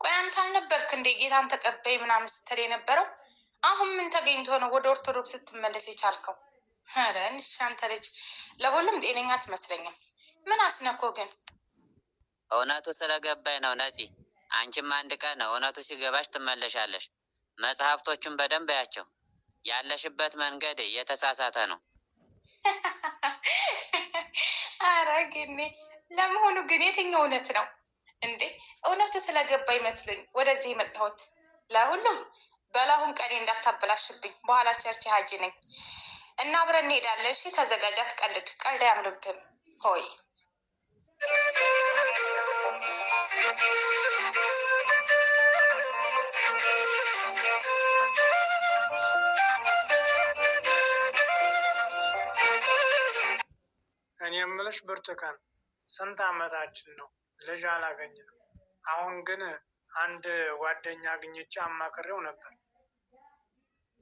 ቆይ አንተ አልነበርክ እንዴ ጌታን ተቀበይ ምናምን ስትል የነበረው? አሁን ምን ተገኝቶ ነው ወደ ኦርቶዶክስ ስትመለስ የቻልከው? ኧረ እንሽ አንተ ልጅ ለሁሉም ጤነኛ አትመስለኝም። ምን አስነኮ ግን? እውነቱ ስለገባኝ ነው ነፂ። አንቺም አንድ ቀን እውነቱ ሲገባሽ ትመለሻለሽ። መጽሐፍቶቹን በደንብ ያቸው። ያለሽበት መንገድ የተሳሳተ ነው። አረ ግን ለመሆኑ ግን የትኛው እውነት ነው እንዴ? እውነቱ ስለገባ ይመስሉኝ ወደዚህ የመጣሁት። ለሁሉም በላሁን ቀኔ እንዳታበላሽብኝ፣ በኋላ ቸርች ሀጂ ነኝ እና አብረን እንሄዳለን። እሺ ተዘጋጅ፣ አትቀልድ። ቀልድ አያምርብህም ሆይ። እኔ የምልሽ ብርቱካን፣ ስንት ዓመታችን ነው? ልጅ አላገኝንም። አሁን ግን አንድ ጓደኛ አግኝቼ አማክሬው ነበር።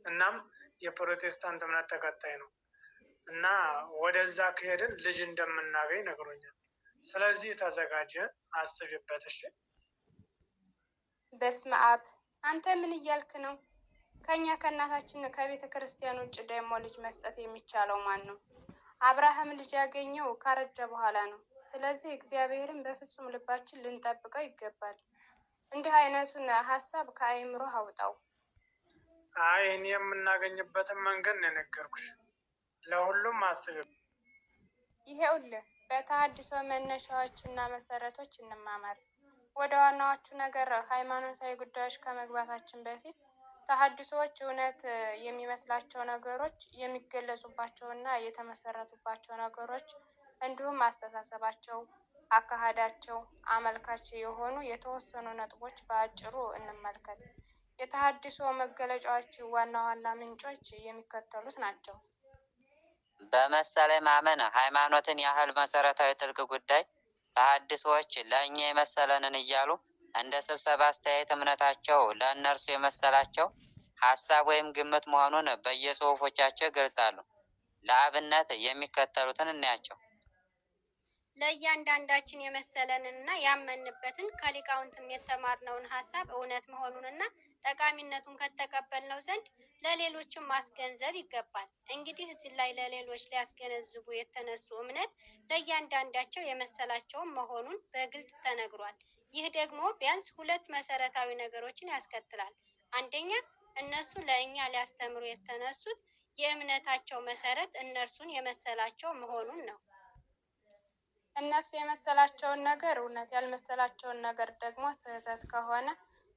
እናም የፕሮቴስታንት እምነት ተከታይ ነው እና ወደዛ ከሄድን ልጅ እንደምናገኝ ነግሮኛል። ስለዚህ ተዘጋጀ፣ አስብበት። እሺ። በስመ አብ! አንተ ምን እያልክ ነው? ከኛ ከእናታችን ከቤተ ክርስቲያን ውጭ ደግሞ ልጅ መስጠት የሚቻለው ማን ነው? አብርሃም ልጅ ያገኘው ካረጀ በኋላ ነው። ስለዚህ እግዚአብሔርን በፍጹም ልባችን ልንጠብቀው ይገባል። እንዲህ አይነቱን ሀሳብ ከአይምሮ አውጣው። አይ እኔ የምናገኝበትን መንገድ ነው የነገርኩሽ። ለሁሉም አስብ። ይሄውልህ በተሐድሶ መነሻዎችና መሰረቶች እንማማር። ወደ ዋናዎቹ ነገር ሃይማኖታዊ ጉዳዮች ከመግባታችን በፊት ተሐድሶዎች እውነት የሚመስላቸው ነገሮች የሚገለጹባቸውና የተመሰረቱባቸው ነገሮች እንዲሁም አስተሳሰባቸው፣ አካሄዳቸው አመልካች የሆኑ የተወሰኑ ነጥቦች በአጭሩ እንመልከት። የተሐድሶ መገለጫዎች ዋና ዋና ምንጮች የሚከተሉት ናቸው። በመሰለኝ ማመን ሃይማኖትን ያህል መሰረታዊ ጥልቅ ጉዳይ ተሐድሶዎች ለእኛ የመሰለንን እያሉ እንደ ስብሰባ አስተያየት እምነታቸው ለእነርሱ የመሰላቸው ሀሳብ ወይም ግምት መሆኑን በየጽሁፎቻቸው ይገልጻሉ። ለአብነት የሚከተሉትን እናያቸው። ለእያንዳንዳችን የመሰለንና ያመንበትን ከሊቃውንትም የተማርነውን ሀሳብ እውነት መሆኑንና ጠቃሚነቱን ከተቀበልነው ዘንድ ለሌሎችም ማስገንዘብ ይገባል። እንግዲህ እዚህ ላይ ለሌሎች ሊያስገነዝቡ የተነሱ እምነት ለእያንዳንዳቸው የመሰላቸውን መሆኑን በግልጽ ተነግሯል። ይህ ደግሞ ቢያንስ ሁለት መሰረታዊ ነገሮችን ያስከትላል። አንደኛ፣ እነሱ ለእኛ ሊያስተምሩ የተነሱት የእምነታቸው መሰረት እነርሱን የመሰላቸው መሆኑን ነው። እነሱ የመሰላቸውን ነገር እውነት፣ ያልመሰላቸውን ነገር ደግሞ ስህተት ከሆነ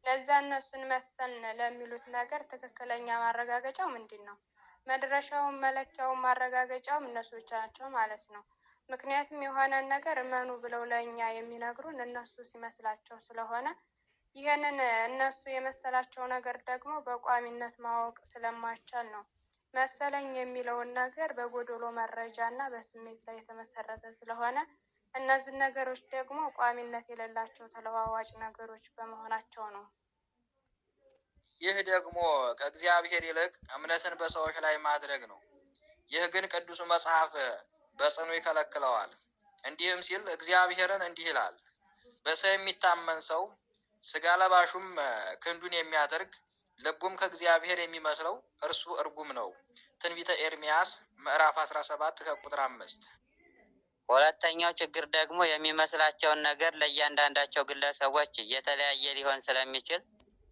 ለዛ እነሱን መሰልን ለሚሉት ነገር ትክክለኛ ማረጋገጫው ምንድን ነው? መድረሻውን መለኪያውን ማረጋገጫውም እነሱ ብቻ ናቸው ማለት ነው። ምክንያቱም የሆነን ነገር እመኑ ብለው ለእኛ የሚነግሩን እነሱ ሲመስላቸው ስለሆነ ይህንን እነሱ የመሰላቸው ነገር ደግሞ በቋሚነት ማወቅ ስለማይቻል ነው። መሰለኝ የሚለውን ነገር በጎዶሎ መረጃ እና በስሜት ላይ የተመሰረተ ስለሆነ እነዚህ ነገሮች ደግሞ ቋሚነት የሌላቸው ተለዋዋጭ ነገሮች በመሆናቸው ነው። ይህ ደግሞ ከእግዚአብሔር ይልቅ እምነትን በሰዎች ላይ ማድረግ ነው። ይህ ግን ቅዱሱ መጽሐፍ በጽኑ ይከለክለዋል። እንዲህም ሲል እግዚአብሔርን እንዲህ ይላል፣ በሰው የሚታመን ሰው ስጋ ለባሹም ክንዱን የሚያደርግ ልቡም ከእግዚአብሔር የሚመስለው እርሱ እርጉም ነው። ትንቢተ ኤርምያስ ምዕራፍ 17 ከቁጥር 5። ሁለተኛው ችግር ደግሞ የሚመስላቸውን ነገር ለእያንዳንዳቸው ግለሰቦች የተለያየ ሊሆን ስለሚችል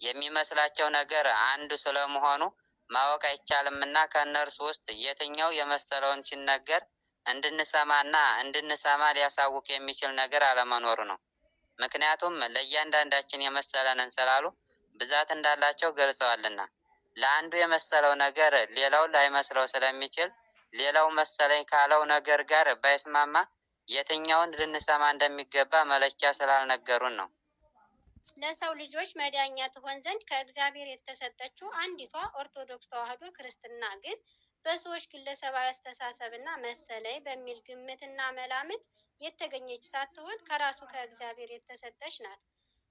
የሚመስላቸው ነገር አንዱ ስለመሆኑ ማወቅ አይቻልምና ከእነርሱ ውስጥ የትኛው የመሰለውን ሲነገር እንድንሰማና እንድንሰማ ሊያሳውቅ የሚችል ነገር አለመኖሩ ነው። ምክንያቱም ለእያንዳንዳችን የመሰለንን ስላሉ ብዛት እንዳላቸው ገልጸዋልና። ለአንዱ የመሰለው ነገር ሌላው ላይመስለው ስለሚችል ሌላው መሰለኝ ካለው ነገር ጋር ባይስማማ የትኛውን ልንሰማ እንደሚገባ መለኪያ ስላልነገሩን ነው። ለሰው ልጆች መዳኛ ትሆን ዘንድ ከእግዚአብሔር የተሰጠችው አንዲቷ ኦርቶዶክስ ተዋሕዶ ክርስትና ግን በሰዎች ግለሰባዊ አስተሳሰብና መሰለኝ በሚል ግምትና መላምት የተገኘች ሳትሆን ከራሱ ከእግዚአብሔር የተሰጠች ናት።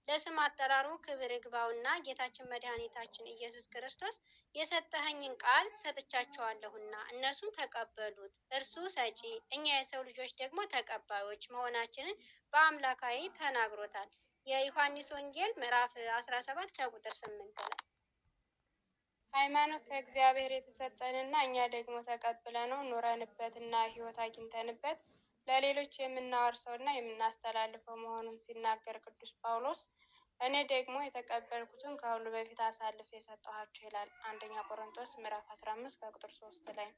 ለስም አጠራሩ ክብር ይግባውና ጌታችን መድኃኒታችን ኢየሱስ ክርስቶስ የሰጠኸኝን ቃል ሰጥቻቸዋለሁና እነርሱን ተቀበሉት። እርሱ ሰጪ፣ እኛ የሰው ልጆች ደግሞ ተቀባዮች መሆናችንን በአምላካዊ ተናግሮታል። የዮሐንስ ወንጌል ምዕራፍ 17 ከቁጥር 8 ላይ። ሃይማኖት ከእግዚአብሔር የተሰጠንና እኛ ደግሞ ተቀብለነው ኖረንበትና ሕይወት አግኝተንበት ለሌሎች የምናወርሰውና የምናስተላልፈው መሆኑን ሲናገር ቅዱስ ጳውሎስ እኔ ደግሞ የተቀበልኩትን ከሁሉ በፊት አሳልፌ የሰጠኋችሁ ይላል። አንደኛ ቆሮንቶስ ምዕራፍ 15 ከቁጥር 3 ላይ።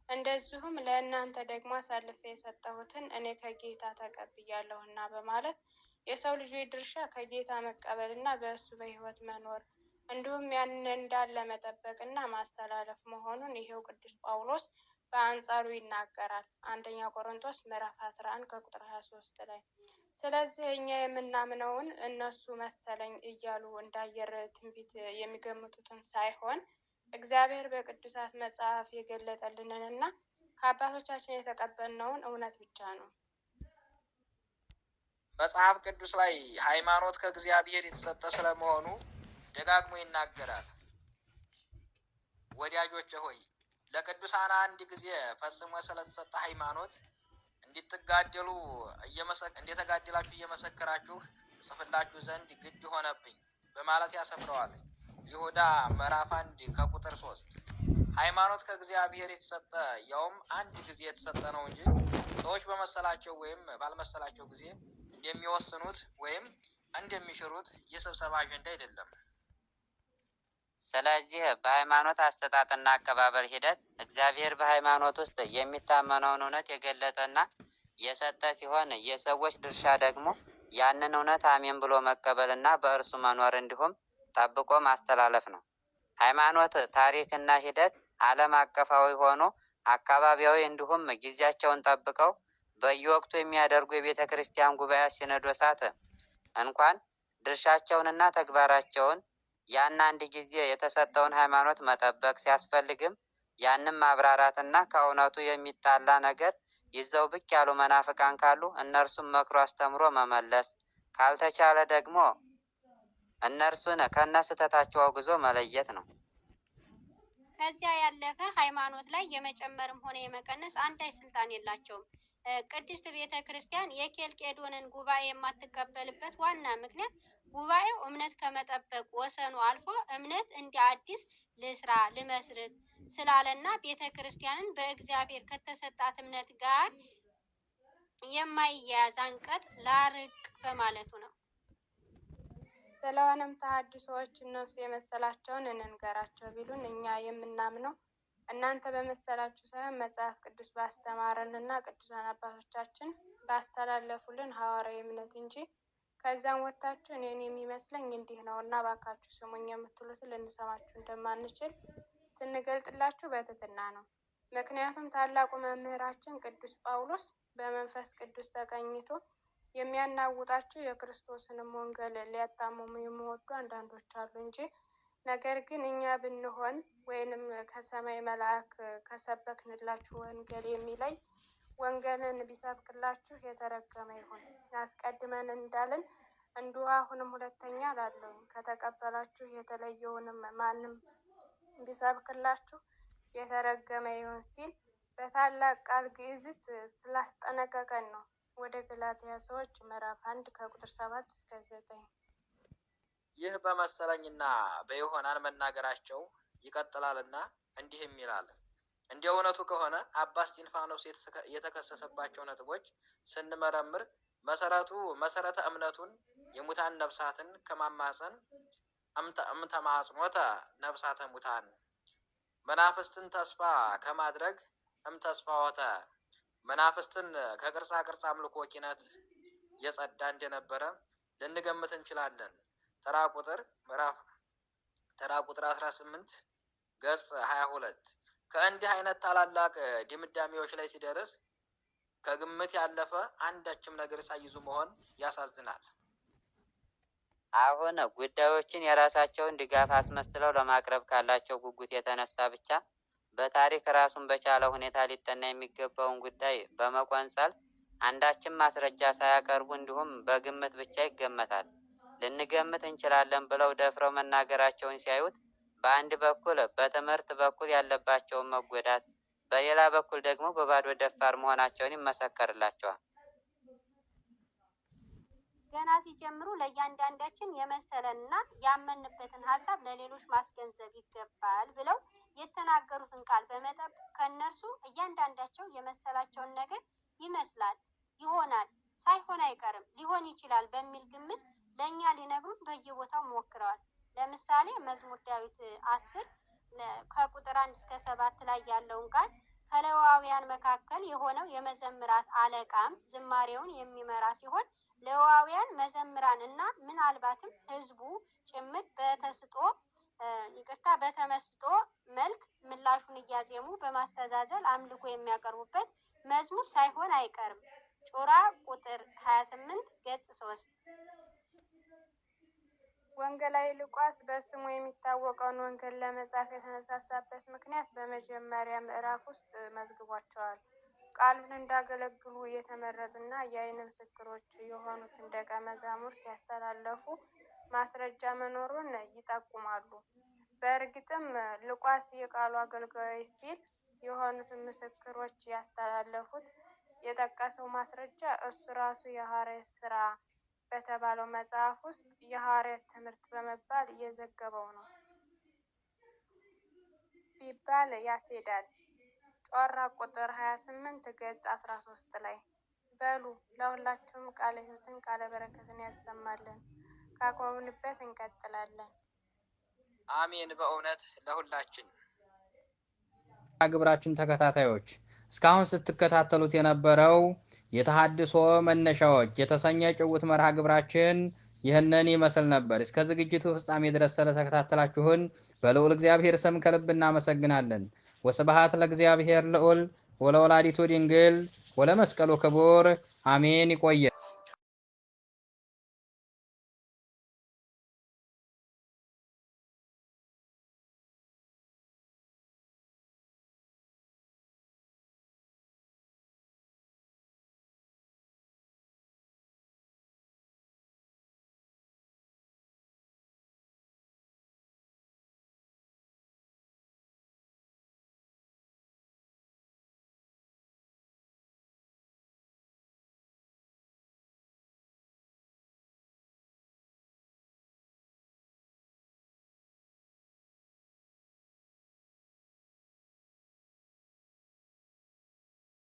እንደዚሁም ለእናንተ ደግሞ አሳልፌ የሰጠሁትን እኔ ከጌታ ተቀብያለሁና በማለት የሰው ልጆች ድርሻ ከጌታ መቀበልና በእሱ በሕይወት መኖር እንዲሁም ያንን እንዳለ መጠበቅና ማስተላለፍ መሆኑን ይሄው ቅዱስ ጳውሎስ በአንጻሩ ይናገራል። አንደኛ ቆሮንቶስ ምዕራፍ 11 ከቁጥር 23 ላይ። ስለዚህ እኛ የምናምነውን እነሱ መሰለኝ እያሉ እንዳየር ትንቢት የሚገምቱትን ሳይሆን እግዚአብሔር በቅዱሳት መጽሐፍ የገለጠልንንና ከአባቶቻችን የተቀበልነውን እውነት ብቻ ነው። መጽሐፍ ቅዱስ ላይ ሃይማኖት ከእግዚአብሔር የተሰጠ ስለመሆኑ ደጋግሞ ይናገራል። ወዳጆቼ ሆይ ለቅዱሳን አንድ ጊዜ ፈጽሞ ስለተሰጠ ሃይማኖት እንድትጋደሉ እንደተጋደላችሁ እየመሰከራችሁ ጽፍላችሁ ዘንድ ግድ ሆነብኝ በማለት ያሰፍረዋል። ይሁዳ ምዕራፍ 1 ከቁጥር 3። ሃይማኖት ከእግዚአብሔር የተሰጠ ያውም አንድ ጊዜ የተሰጠ ነው እንጂ ሰዎች በመሰላቸው ወይም ባልመሰላቸው ጊዜ እንደሚወስኑት ወይም እንደሚሽሩት የስብሰባ አጀንዳ አይደለም። ስለዚህ በሃይማኖት አሰጣጥና አቀባበል ሂደት እግዚአብሔር በሃይማኖት ውስጥ የሚታመነውን እውነት የገለጠና የሰጠ ሲሆን የሰዎች ድርሻ ደግሞ ያንን እውነት አሜን ብሎ መቀበልና በእርሱ መኖር እንዲሁም ጠብቆ ማስተላለፍ ነው። ሃይማኖት ታሪክና ሂደት ዓለም አቀፋዊ ሆኖ አካባቢያዊ እንዲሁም ጊዜያቸውን ጠብቀው በየወቅቱ የሚያደርጉ የቤተ ክርስቲያን ጉባኤያት ሲኖዶሳት እንኳን ድርሻቸውንና ተግባራቸውን ያን አንድ ጊዜ የተሰጠውን ሃይማኖት መጠበቅ ሲያስፈልግም ያንን ማብራራትና ከእውነቱ የሚጣላ ነገር ይዘው ብቅ ያሉ መናፍቃን ካሉ እነርሱን መክሮ አስተምሮ መመለስ፣ ካልተቻለ ደግሞ እነርሱን ከነስህተታቸው አውግዞ መለየት ነው። ከዚያ ያለፈ ሃይማኖት ላይ የመጨመርም ሆነ የመቀነስ አንዳች ስልጣን የላቸውም። ቅድስት ቤተ ክርስቲያን የኬልቄዶንን ጉባኤ የማትቀበልበት ዋና ምክንያት ጉባኤው እምነት ከመጠበቅ ወሰኑ አልፎ እምነት እንደ አዲስ ልስራ ልመስርት ስላለና ቤተ ክርስቲያንን በእግዚአብሔር ከተሰጣት እምነት ጋር የማይያያዝ አንቀጽ ላርቅ በማለቱ ነው። ስለሆነም ተሐድሶዎች እነሱ የመሰላቸውን እንንገራቸው ቢሉን እኛ የምናምነው እናንተ በመሰላችሁ ሳይሆን መጽሐፍ ቅዱስ ባስተማረንና ቅዱሳን አባቶቻችን ባስተላለፉልን ሐዋርያዊ እምነት እንጂ ከዛም ወጥታችሁ እኔን የሚመስለኝ እንዲህ ነው እና ባካችሁ ስሙኝ የምትሉትን ልንሰማችሁ እንደማንችል ስንገልጥላችሁ በትህትና ነው። ምክንያቱም ታላቁ መምህራችን ቅዱስ ጳውሎስ በመንፈስ ቅዱስ ተቀኝቶ የሚያናውጣችሁ የክርስቶስንም ወንጌል ሊያጣምሙ የሚወዱ አንዳንዶች አሉ እንጂ ነገር ግን እኛ ብንሆን ወይንም ከሰማይ መልአክ ከሰበክንላችሁ ወንጌል የሚለይ ወንጌልን ቢሰብክላችሁ የተረገመ ይሁን። አስቀድመን እንዳልን እንዲሁ አሁንም ሁለተኛ እላለሁ፣ ከተቀበላችሁ የተለየውንም ማንም ቢሰብክላችሁ የተረገመ ይሁን ሲል በታላቅ ቃል ግዕዝት ስላስጠነቀቀን ነው። ወደ ገላትያ ሰዎች ምዕራፍ 1 ከቁጥር 7 እስከ 9። ይህ በመሰለኝና በይሆናል መናገራቸው ይቀጥላልና እንዲህም ይላል። እንደ እውነቱ ከሆነ አባ እስጢፋኖስ የተከሰሰባቸው ነጥቦች ስንመረምር መሰረተ እምነቱን የሙታን ነፍሳትን ከማማፀን እምተማጽኖተ ነፍሳተ ሙታን መናፍስትን ተስፋ ከማድረግ ተስፋወተ መናፍስትን ከቅርጻ ቅርጽ አምልኮ ኪነት የጸዳ እንደነበረ ልንገምት እንችላለን። ተራ ቁጥር 18 ገጽ 22። ከእንዲህ አይነት ታላላቅ ድምዳሜዎች ላይ ሲደርስ ከግምት ያለፈ አንዳችም ነገር ሳይዙ መሆን ያሳዝናል። አሁን ጉዳዮችን የራሳቸውን ድጋፍ አስመስለው ለማቅረብ ካላቸው ጉጉት የተነሳ ብቻ በታሪክ ራሱን በቻለ ሁኔታ ሊጠና የሚገባውን ጉዳይ በመቆንጸል አንዳችም ማስረጃ ሳያቀርቡ እንዲሁም በግምት ብቻ ይገመታል። ልንገምት እንችላለን ብለው ደፍረው መናገራቸውን ሲያዩት በአንድ በኩል በትምህርት በኩል ያለባቸውን መጎዳት፣ በሌላ በኩል ደግሞ በባዶ ደፋር መሆናቸውን ይመሰከርላቸዋል። ገና ሲጀምሩ ለእያንዳንዳችን የመሰለንና ያመንበትን ሀሳብ ለሌሎች ማስገንዘብ ይገባል ብለው የተናገሩትን ቃል በመጠበቅ ከእነርሱ እያንዳንዳቸው የመሰላቸውን ነገር ይመስላል፣ ይሆናል፣ ሳይሆን አይቀርም፣ ሊሆን ይችላል በሚል ግምት ለእኛ ሊነግሩን በየቦታው ሞክረዋል። ለምሳሌ መዝሙር ዳዊት 10 ከቁጥር 1 እስከ 7 ላይ ያለውን ቃል ከሌዋውያን መካከል የሆነው የመዘምራት አለቃም ዝማሬውን የሚመራ ሲሆን ሌዋውያን መዘምራን እና ምናልባትም ሕዝቡ ጭምር በተመስጦ መልክ ምላሹን እያዜሙ በማስተዛዘል አምልኮ የሚያቀርቡበት መዝሙር ሳይሆን አይቀርም። ጮራ ቁጥር 28 ገጽ 3። ወንጌላዊ ሉቃስ በስሙ የሚታወቀውን ወንጌል ለመጻፍ የተነሳሳበት ምክንያት በመጀመሪያ ምዕራፍ ውስጥ መዝግቧቸዋል። ቃሉን እንዳገለግሉ የተመረጡና የዓይን ምስክሮች የሆኑትን ደቀ መዛሙርት ያስተላለፉ ማስረጃ መኖሩን ይጠቁማሉ። በእርግጥም ሉቃስ የቃሉ አገልጋዮች ሲል የሆኑትን ምስክሮች ያስተላለፉት የጠቀሰው ማስረጃ እሱ ራሱ የሐዋርያት ሥራ በተባለው መጽሐፍ ውስጥ የሐዋርያት ትምህርት በመባል እየዘገበው ነው ቢባል ያስሄዳል። ጮራ ቁጥር 28 ገጽ 13 ላይ። በሉ ለሁላችሁም ቃለ ሕይወትን ቃለ በረከትን ያሰማልን። ካቆምንበት እንቀጥላለን። አሜን። በእውነት ለሁላችን። ግብራችን ተከታታዮች እስካሁን ስትከታተሉት የነበረው የተሐድሶ መነሻዎች የተሰኘ ጭውውት መርሃ ግብራችን ይህንን ይመስል ነበር። እስከ ዝግጅቱ ፍጻሜ ድረስ ስለተከታተላችሁን በልዑል እግዚአብሔር ስም ከልብ እናመሰግናለን። ወስብሐት ለእግዚአብሔር ልዑል ወለወላዲቱ ድንግል ወለመስቀሉ ክቡር አሜን። ይቆየ